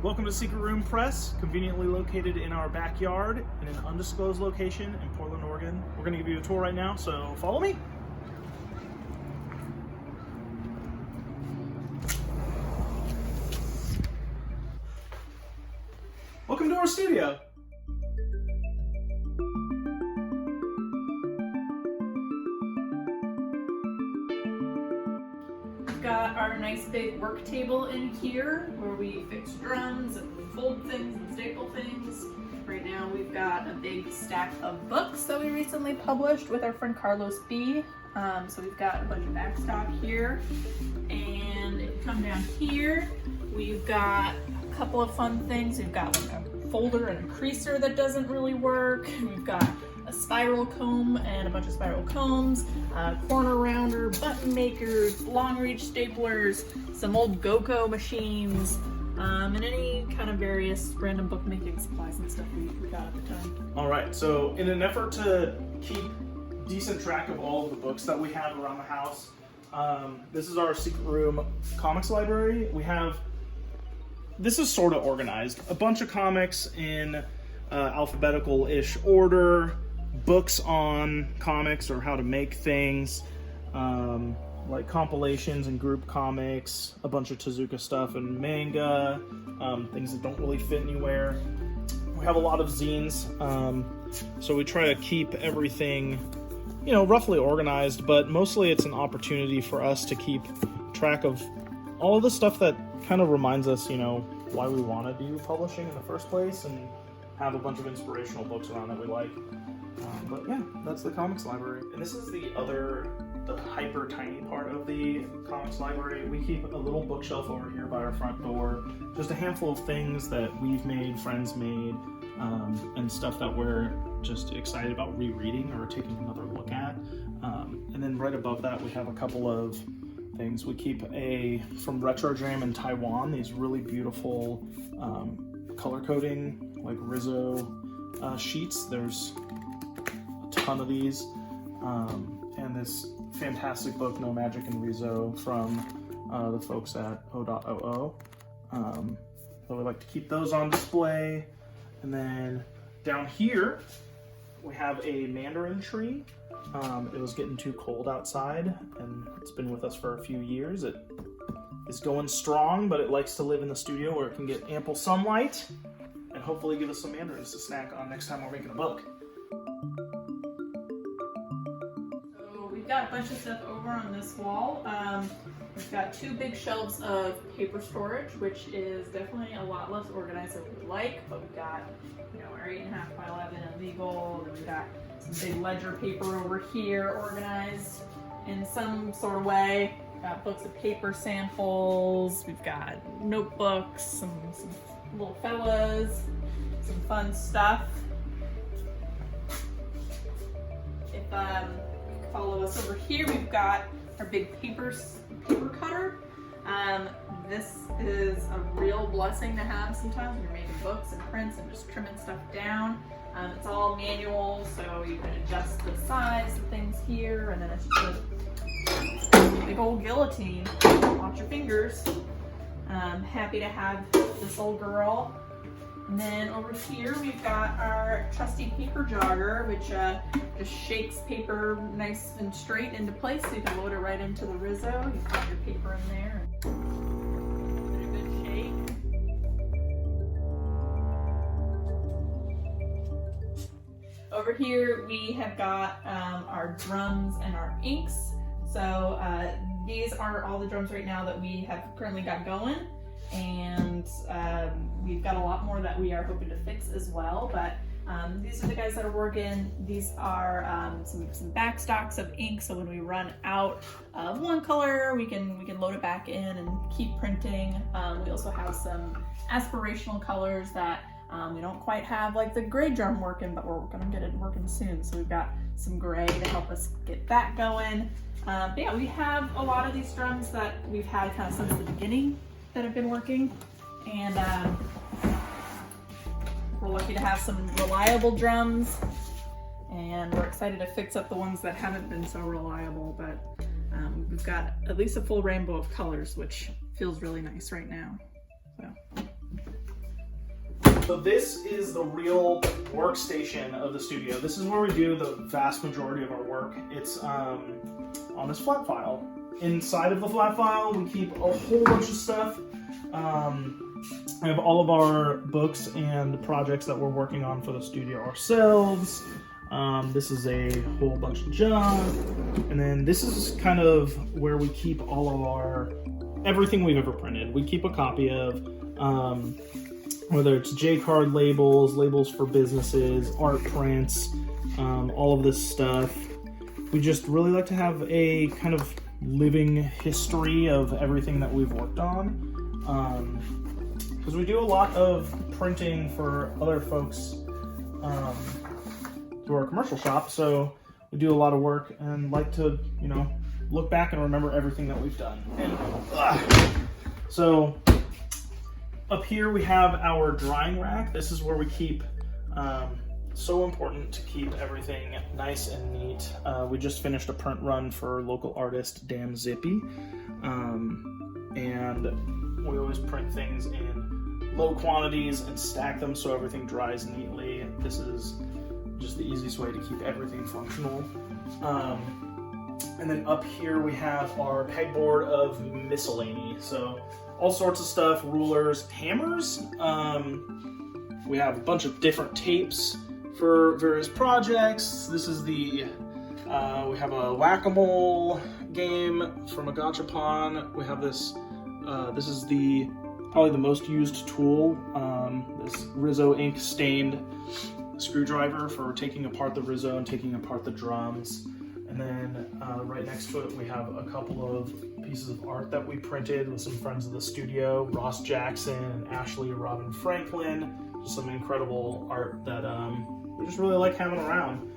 Welcome to Secret Room Press, conveniently located in our backyard in an undisclosed location in Portland, Oregon. We're going to give you a tour right now, so follow me. Welcome to our studio. We've got our nice big work table in here where we fix drums and fold things and staple things. Right now we've got a big stack of books that we recently published with our friend Carlos B. So we've got a bunch of backstock here. And if you come down here, we've got a couple of fun things. We've got like a folder and a creaser that doesn't really work. We've got a spiral comb and a bunch of spiral combs, corner rounder, button makers, long reach staplers, some old GoCo machines, and any kind of various random bookmaking supplies and stuff we got at the time. All right, so in an effort to keep decent track of all of the books that we have around the house, this is our Secret Room comics library. This is sort of organized. A bunch of comics in alphabetical-ish order, books on comics or how to make things, like compilations and group comics, a bunch of Tezuka stuff and manga, things that don't really fit anywhere. We have a lot of zines, so we try to keep everything, roughly organized, but mostly it's an opportunity for us to keep track of all of the stuff that kind of reminds us, why we want to do publishing in the first place, and have a bunch of inspirational books around that we like. But yeah, that's the comics library. And this is the hyper tiny part of the comics library. We keep a little bookshelf over here by our front door. Just a handful of things that we've made, friends made, and stuff that we're just excited about rereading or taking another look at. And then right above that, we have a couple of things. We keep from Retro Jam in Taiwan, these really beautiful color coding, like Rizzo sheets. There's a ton of these. And this fantastic book, No Magic in Rizzo, from the folks at O.OO. So we like to keep those on display. And then down here, we have a mandarin tree. It was getting too cold outside, and it's been with us for a few years. It is going strong, but it likes to live in the studio where it can get ample sunlight, and hopefully give us some mandarins to snack on next time we're making a book. So we've got a bunch of stuff over on this wall. We've got two big shelves of paper storage, which is definitely a lot less organized than we'd like, but we've got, our 8.5 by 11 illegal, and we've got some big ledger paper over here organized in some sort of way. We've got books of paper samples, we've got notebooks, some little fellas, some fun stuff. If you follow us over here, we've got our big paper cutter. This is a real blessing to have sometimes when you're making books and prints and just trimming stuff down. It's all manual, so you can adjust the size of things here, and then it's just a big old guillotine. Watch your fingers. Happy to have this old girl. And then over here we've got our trusty paper jogger, which just shakes paper nice and straight into place, so you can load it right into the Rizzo. You put your paper in there. Give it a good shake. Over here we have got our drums and our inks. So these are all the drums right now that we have currently got going. And we've got a lot more that we are hoping to fix as well, but these are the guys that are working. These are some back stocks of ink, so when we run out of one color, we can load it back in and keep printing. We also have some aspirational colors that we don't quite have, like the gray drum working, but we're gonna get it working soon. So we've got some gray to help us get that going. But yeah, we have a lot of these drums that we've had kind of since the beginning that have been working, and we're lucky to have some reliable drums, and we're excited to fix up the ones that haven't been so reliable, but we've got at least a full rainbow of colors, which feels really nice right now. So So this is the real workstation of the studio. This is where we do the vast majority of our work. It's on this flat file. Inside of the flat file, we keep a whole bunch of stuff. We have all of our books and projects that we're working on for the studio ourselves. This is a whole bunch of junk. And then this is kind of where we keep all of our, everything we've ever printed. We keep a copy of, whether it's J-card labels, labels for businesses, art prints, all of this stuff. We just really like to have a kind of living history of everything that we've worked on. Because we do a lot of printing for other folks through our commercial shop, so we do a lot of work and like to, you know, look back and remember everything that we've done. And, so up here we have our drying rack. This is where we keep, so important to keep everything nice and neat. We just finished a print run for local artist Dan Zippy, and we always print things in low quantities and stack them so everything dries neatly. This is just the easiest way to keep everything functional. And then up here we have our pegboard of miscellany. So all sorts of stuff, rulers, hammers. We have a bunch of different tapes for various projects. This is the, we have a whack-a-mole game from a gachapon. We have this, this is the probably the most used tool, this Rizzo ink stained screwdriver for taking apart the Rizzo and taking apart the drums. And then right next to it we have a couple of pieces of art that we printed with some friends of the studio, Ross Jackson and Ashley Robin Franklin. Just some incredible art that we just really like having around.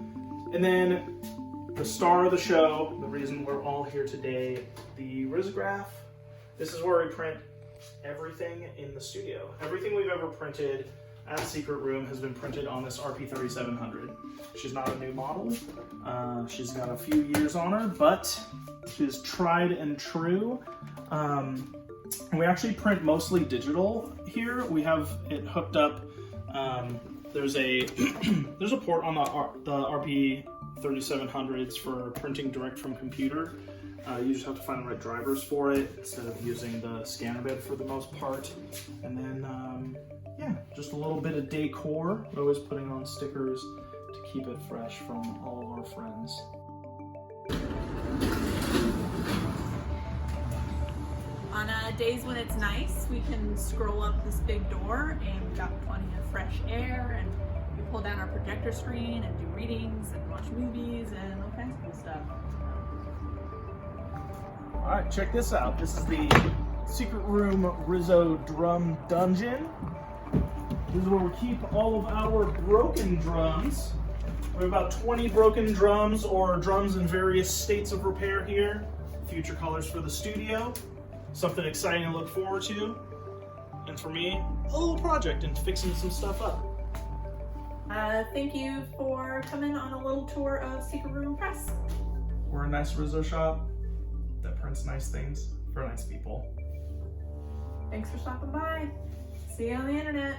And then the star of the show, the reason we're all here today, the Risograph. This is where we print everything in the studio. Everything we've ever printed at Secret Room has been printed on this RP3700. She's not a new model. She's got a few years on her, but she's tried and true. And we actually print mostly digital here. We have it hooked up. There's a there's a port on the RP3700s for printing direct from computer. You just have to find the right drivers for it instead of using the scanner bed for the most part. And then, yeah, just a little bit of decor. We're always putting on stickers to keep it fresh from all of our friends. On days when it's nice, we can scroll up this big door and we've got plenty of fresh air, and we pull down our projector screen and do readings and watch movies and all kinds of cool stuff. All right, check this out. This is the Secret Room Rizzo Drum Dungeon. This is where we keep all of our broken drums. We have about 20 broken drums or drums in various states of repair here. Future colors for the studio. Something exciting to look forward to. And for me, a little project and fixing some stuff up. Thank you for coming on a little tour of Secret Room Press. We're a nice Rizzo shop that prints nice things for nice people. Thanks for stopping by. See you on the internet.